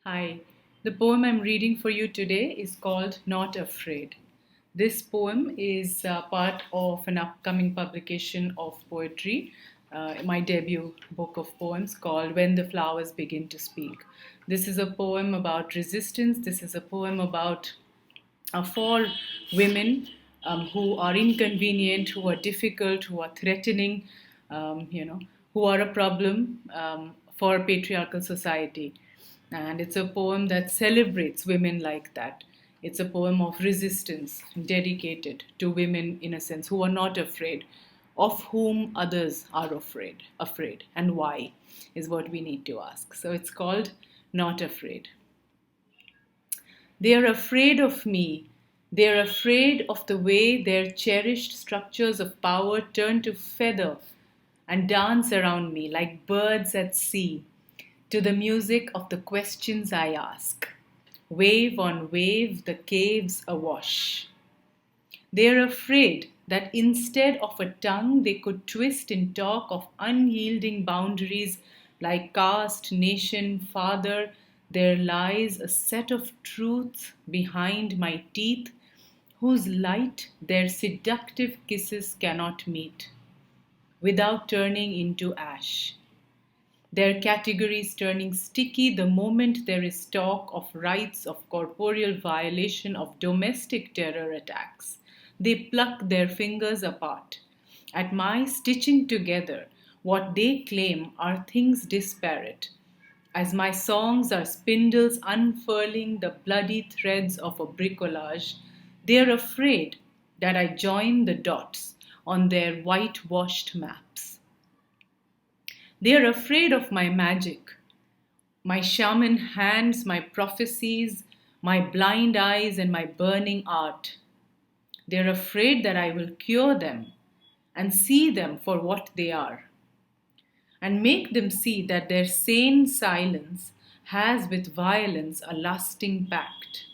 Hi, the poem I'm reading for you today is called Not Afraid. This poem is part of an upcoming publication of poetry, my debut book of poems called When the Flowers Begin to Speak. This is a poem about resistance. This is a poem about for women who are inconvenient, who are difficult, who are threatening, who are a problem for patriarchal society. And it's a poem that celebrates women like that. It's a poem of resistance dedicated to women, in a sense, who are not afraid, of whom others are afraid, and why is what we need to ask. So it's called Not Afraid. They are afraid of me. They are afraid of the way their cherished structures of power turn to feather and dance around me like birds at sea to the music of the questions I ask. Wave on wave, the caves awash. They are afraid that instead of a tongue, they could twist in talk of unyielding boundaries like caste, nation, father. There lies a set of truths behind my teeth whose light their seductive kisses cannot meet without turning into ash. Their categories turning sticky the moment there is talk of rights of corporeal violation of domestic terror attacks. They pluck their fingers apart at my stitching together what they claim are things disparate, as my songs are spindles unfurling the bloody threads of a bricolage. They are afraid that I join the dots on their whitewashed maps. They are afraid of my magic, my shaman hands, my prophecies, my blind eyes, and my burning art. They are afraid that I will cure them and see them for what they are, and make them see that their sane silence has with violence a lasting pact.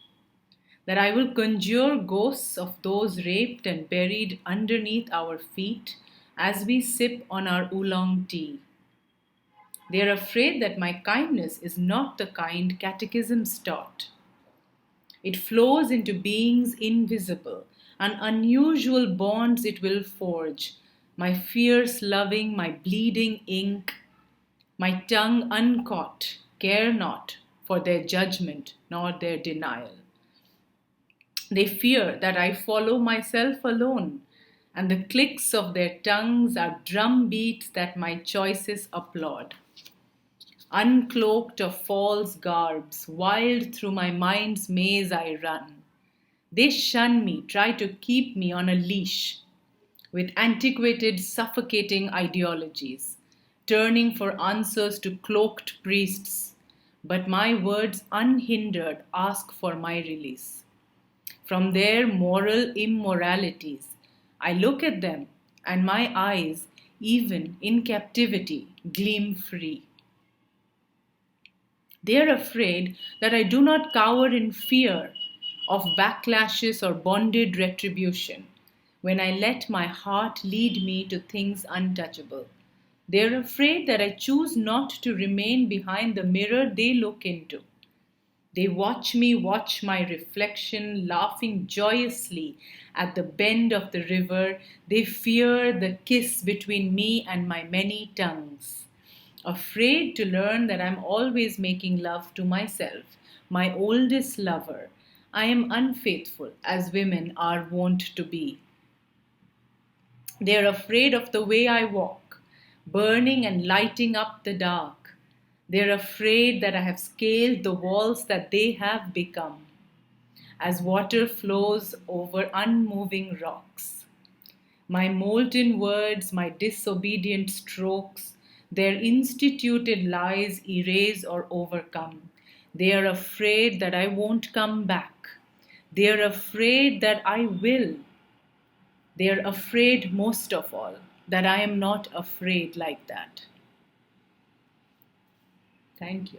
That I will conjure ghosts of those raped and buried underneath our feet as we sip on our oolong tea. They are afraid that my kindness is not the kind catechisms taught. It flows into beings invisible, and unusual bonds it will forge. My fierce loving, my bleeding ink, my tongue uncaught, care not for their judgment nor their denial. They fear that I follow myself alone, and the clicks of their tongues are drum beats that my choices applaud. Uncloaked of false garbs, wild through my mind's maze I run. They shun me, try to keep me on a leash with antiquated, suffocating ideologies, turning for answers to cloaked priests. But my words, unhindered, ask for my release. From their moral immoralities, I look at them, and my eyes, even in captivity, gleam free. They are afraid that I do not cower in fear of backlashes or bonded retribution when I let my heart lead me to things untouchable. They are afraid that I choose not to remain behind the mirror they look into. They watch me watch my reflection, laughing joyously at the bend of the river. They fear the kiss between me and my many tongues, afraid to learn that I'm always making love to myself, my oldest lover. I am unfaithful, as women are wont to be. They are afraid of the way I walk, burning and lighting up the dark. They are afraid that I have scaled the walls that they have become, as water flows over unmoving rocks. My molten words, my disobedient strokes, their instituted lies erase or overcome. They are afraid that I won't come back. They are afraid that I will. They are afraid most of all that I am not afraid like that. Thank you.